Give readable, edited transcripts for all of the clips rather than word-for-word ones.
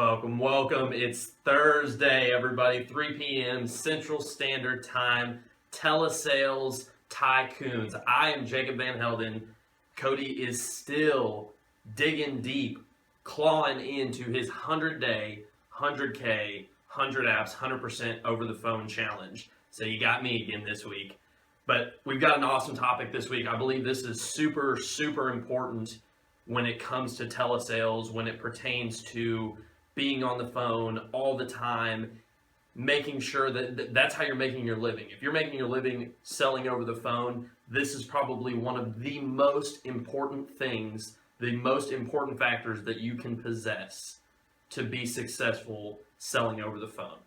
Welcome. It's Thursday, everybody, 3 p.m. Central Standard Time, Telesales Tycoons. I am Jacob Van Helden. Cody is still digging deep, clawing into his 100-day, 100K, 100 apps, 100% over the phone challenge. So you got me again this week. But we've got an awesome topic this week. I believe this is super, super important when it comes to telesales, when it pertains to being on the phone all the time, making sure that that's how you're making your living. If you're making your living selling over the phone, this is probably one of the most important things, the most important factors that you can possess to be successful selling over the phone.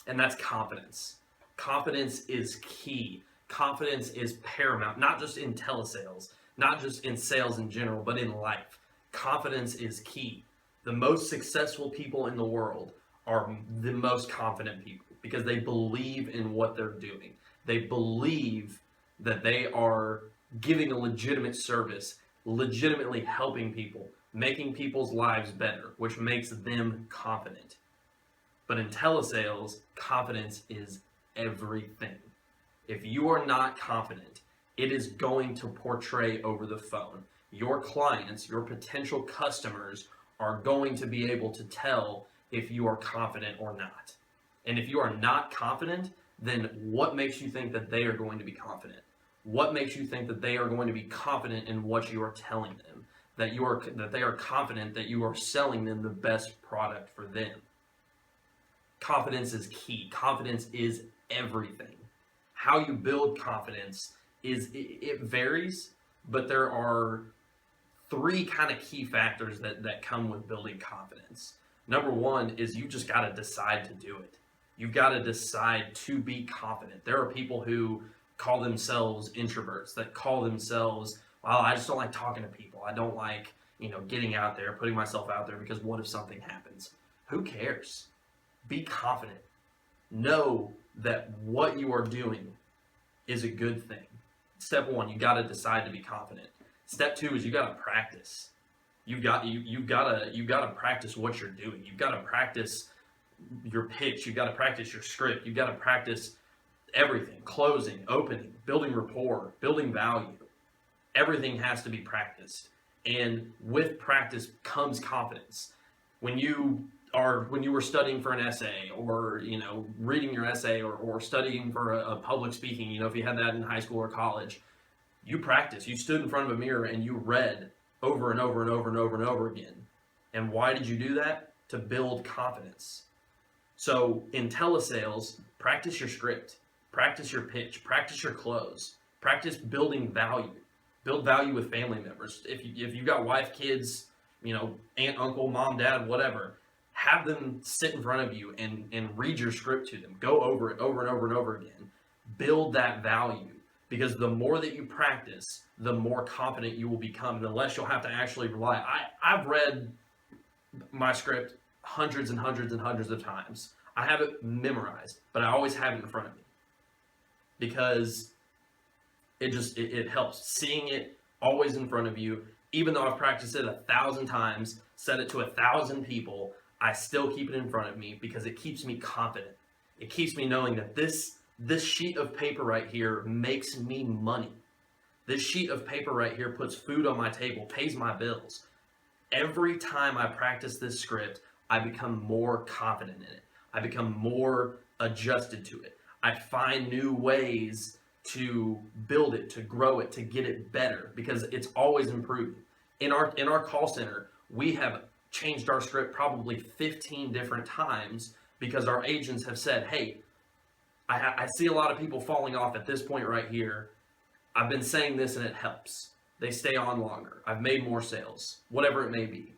And that's confidence. Confidence is key. Confidence is paramount, not just in telesales, not just in sales in general, but in life. Confidence is key. The most successful people in the world are the most confident people because they believe in what they're doing. They believe that they are giving a legitimate service, legitimately helping people, making people's lives better, which makes them confident. But in telesales, confidence is everything. If you are not confident, it is going to portray over the phone. Your clients, your potential customers are going to be able to tell if you are confident or not. And if you are not confident, then what makes you think that they are going to be confident? What makes you think that they are going to be confident in what you are telling them? That they are confident that you are selling them the best product for them. Confidence is key. Confidence is everything. How you build confidence it varies, but there are three kind of key factors that come with building confidence. Number one is you just got to decide to do it. You've got to decide to be confident. There are people who call themselves introverts, that call themselves, well, I just don't like talking to people. I don't like, getting out there, putting myself out there because what if something happens? Who cares? Be confident. Know that what you are doing is a good thing. Step one, you got to decide to be confident. Step two is you got to practice. You got to practice what you're doing. You've got to practice your pitch. You've got to practice your script. You've got to practice everything: closing, opening, building rapport, building value. Everything has to be practiced, and with practice comes confidence. When you were studying for an essay, or reading your essay, or studying for a public speaking, if you had that in high school or college, you practiced. You stood in front of a mirror and you read over and over and over and over and over again. And why did you do that? To build confidence. So in telesales, practice your script, practice your pitch, practice your close, practice building value. Build value with family members. If you've got wife, kids, aunt, uncle, mom, dad, whatever, have them sit in front of you and read your script to them. Go over it over and over and over again. Build that value, because the more that you practice, the more confident you will become, and the less you'll have to actually rely. I've read my script hundreds and hundreds and hundreds of times. I have it memorized, but I always have it in front of me because it helps. Seeing it always in front of you, even though I've practiced it 1,000 times, said it to 1,000 people, I still keep it in front of me because it keeps me confident. It keeps me knowing that this sheet of paper right here makes me money. This sheet of paper right here puts food on my table, pays my bills. Every time I practice this script, I become more confident in it. I become more adjusted to it. I find new ways to build it, to grow it, to get it better, because it's always improving. In our call center, we have changed our script probably 15 different times because our agents have said, hey, I see a lot of people falling off at this point right here. I've been saying this and it helps. They stay on longer. I've made more sales, whatever it may be.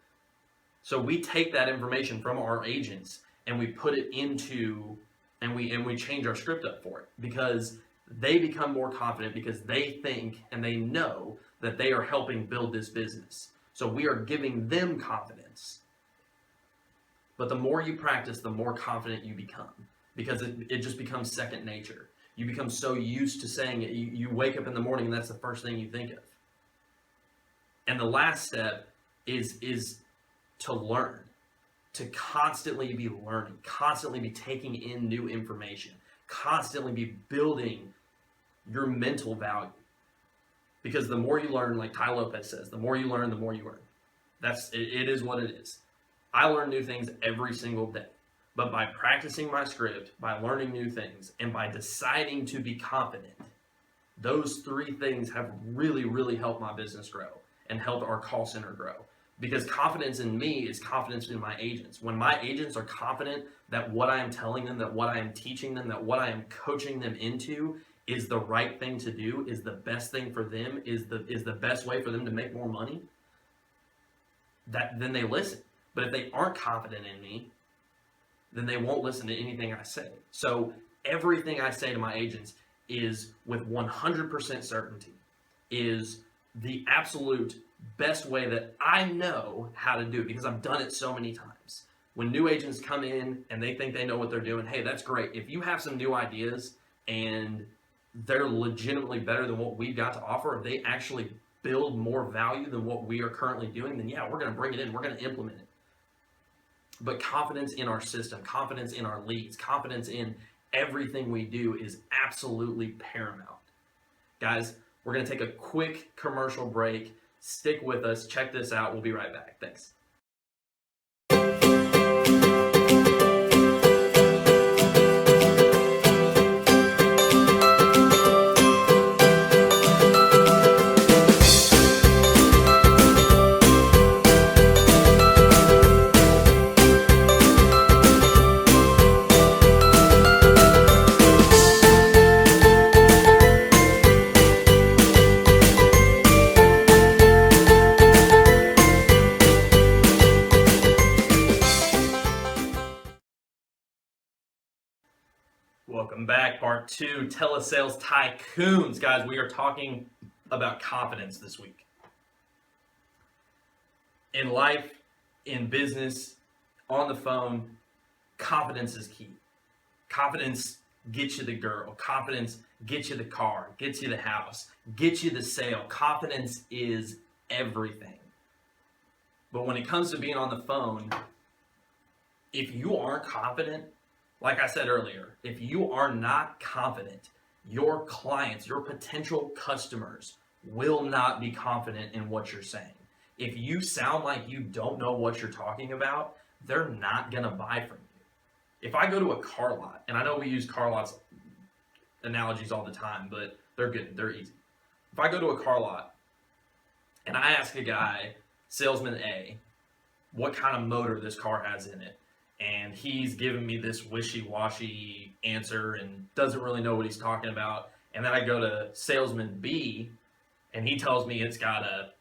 So we take that information from our agents and we put it into, and we change our script up for it, because they become more confident because they think and they know that they are helping build this business. So we are giving them confidence. But the more you practice, the more confident you become, because it just becomes second nature. You become so used to saying it. You wake up in the morning and that's the first thing you think of. And the last step is to learn. to constantly be learning, constantly be taking in new information, constantly be building your mental value. Because the more you learn, like Ty Lopez says, the more you learn, the more you earn. It is what it is. I learn new things every single day. But by practicing my script, by learning new things, and by deciding to be confident, those three things have really, really helped my business grow and helped our call center grow. Because confidence in me is confidence in my agents. When my agents are confident that what I am telling them, that what I am teaching them, that what I am coaching them into is the right thing to do, is the best thing for them, is the best way for them to make more money, then they listen. But if they aren't confident in me, then they won't listen to anything I say. So everything I say to my agents is with 100% certainty, is the absolute best way that I know how to do it, because I've done it so many times. When new agents come in and they think they know what they're doing, hey, that's great. If you have some new ideas and they're legitimately better than what we've got to offer, if they actually build more value than what we are currently doing, then yeah, we're going to bring it in, we're going to implement it. But confidence in our system, confidence in our leads, confidence in everything we do is absolutely paramount. Guys, we're going to take a quick commercial break. Stick with us. Check this out. We'll be right back. Thanks. Welcome back, part 2, Telesales Tycoons. Guys, we are talking about confidence this week. In life, in business, on the phone, confidence is key. Confidence gets you the girl. Confidence gets you the car, gets you the house, gets you the sale. Confidence is everything. But when it comes to being on the phone, if you aren't confident, like I said earlier, if you are not confident, your clients, your potential customers will not be confident in what you're saying. If you sound like you don't know what you're talking about, they're not going to buy from you. If I go to a car lot, and I know we use car lots analogies all the time, but they're good, they're easy. If I go to a car lot and I ask a guy, salesman A, what kind of motor this car has in it, and he's giving me this wishy-washy answer and doesn't really know what he's talking about. And then I go to salesman B, and he tells me it's got a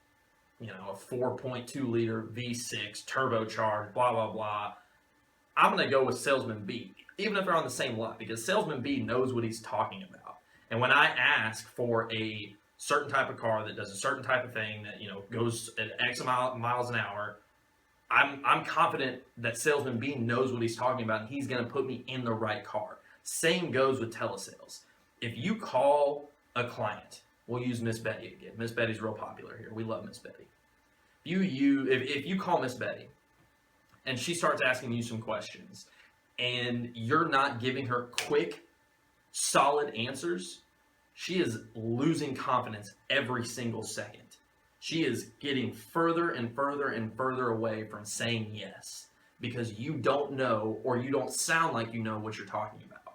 4.2 liter V6 turbocharged, blah, blah, blah. I'm going to go with salesman B, even if they're on the same lot, because salesman B knows what he's talking about. And when I ask for a certain type of car that does a certain type of thing that, goes at X amount miles an hour, I'm confident that salesman B knows what he's talking about, and he's going to put me in the right car. Same goes with telesales. If you call a client, we'll use Miss Betty again. Miss Betty's real popular here. We love Miss Betty. If you call Miss Betty and she starts asking you some questions and you're not giving her quick, solid answers, she is losing confidence every single second. She is getting further and further and further away from saying yes because you don't know, or you don't sound like you know what you're talking about.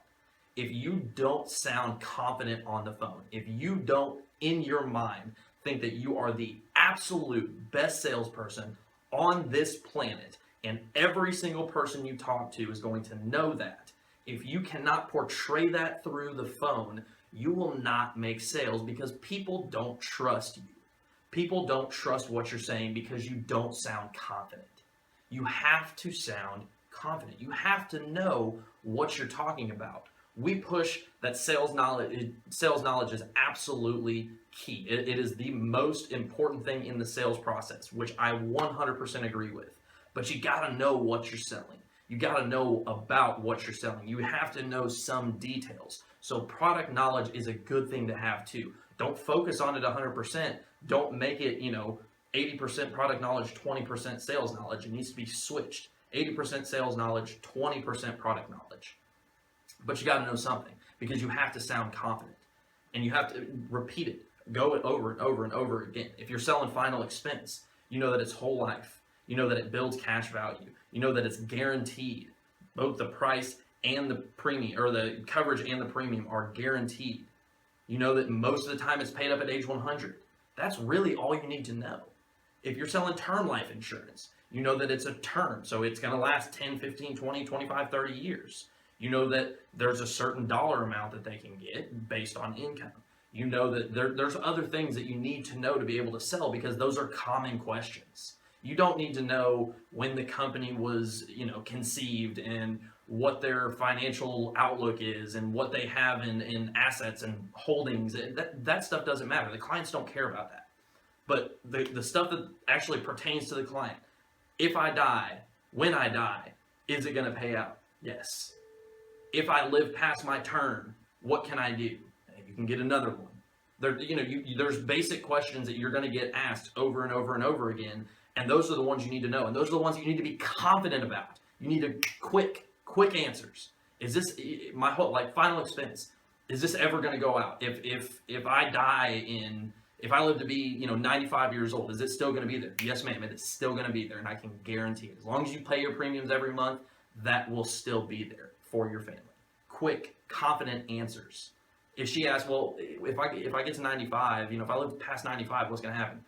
If you don't sound confident on the phone, if you don't, in your mind, think that you are the absolute best salesperson on this planet, and every single person you talk to is going to know that, if you cannot portray that through the phone, you will not make sales because people don't trust you. People don't trust what you're saying because you don't sound confident. You have to sound confident. You have to know what you're talking about. We push that sales knowledge is absolutely key. It is the most important thing in the sales process, which I 100% agree with. But you got to know what you're selling. You got to know about what you're selling. You have to know some details. So product knowledge is a good thing to have too. Don't focus on it 100%. Don't make it, 80% product knowledge, 20% sales knowledge. It needs to be switched. 80% sales knowledge, 20% product knowledge. But you got to know something, because you have to sound confident and you have to repeat it. Go it over and over and over again. If you're selling final expense, you know that it's whole life. You know that it builds cash value. You know that it's guaranteed. Both the price and the premium, or the coverage and the premium, are guaranteed. You know that most of the time it's paid up at age 100. That's really all you need to know. If you're selling term life insurance, you know that it's a term, so it's going to last 10, 15, 20, 25, 30 years. You know that there's a certain dollar amount that they can get based on income. You know that there's other things that you need to know to be able to sell, because those are common questions. You don't need to know when the company was, conceived, and what their financial outlook is, and what they have in assets and holdings. That stuff doesn't matter. The clients don't care about that. But the stuff that actually pertains to the client: if I die, when I die, is it going to pay out? Yes. If I live past my term, what can I do? You can get another one. There's basic questions that you're going to get asked over and over and over again, and those are the ones you need to know, and those are the ones that you need to be confident about. You need quick answers. Is this my whole final expense? Is this ever going to go out? If I die if I live to be 95 years old, is it still going to be there? Yes, ma'am. It is still going to be there, and I can guarantee it. As long as you pay your premiums every month, that will still be there for your family. Quick, confident answers. If she asks, well, if I get to 95, if I live past 95, what's going to happen?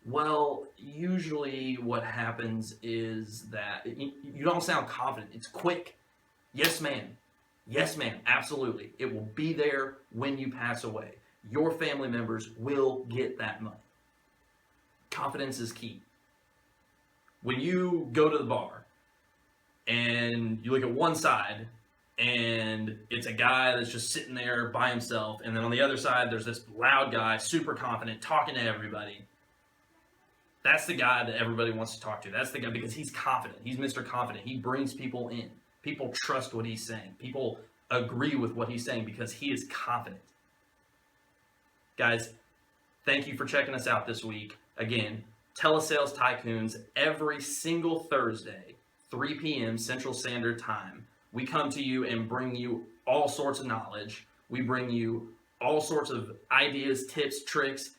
Well, usually what happens is that you don't sound confident. It's quick. Yes, ma'am. Yes, ma'am. Absolutely. It will be there when you pass away. Your family members will get that money. Confidence is key. When you go to the bar and you look at one side, and it's a guy that's just sitting there by himself, and then on the other side there's this loud guy, super confident, talking to everybody. That's the guy that everybody wants to talk to. That's the guy, because he's confident. He's Mr. Confident. He brings people in. People trust what he's saying. People agree with what he's saying because he is confident. Guys, thank you for checking us out this week. Again, Telesales Tycoons, every single Thursday, 3 p.m. Central Standard Time. We come to you and bring you all sorts of knowledge. We bring you all sorts of ideas, tips, tricks.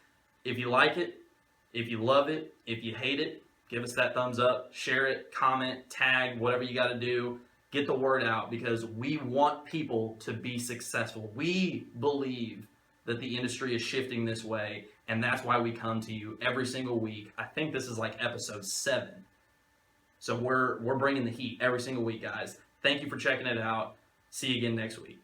If you like it, if you love it, if you hate it, give us that thumbs up, share it, comment, tag, whatever you got to do. Get the word out, because we want people to be successful. We believe that the industry is shifting this way, and that's why we come to you every single week. I think this is like episode 7. So we're bringing the heat every single week, guys. Thank you for checking it out. See you again next week.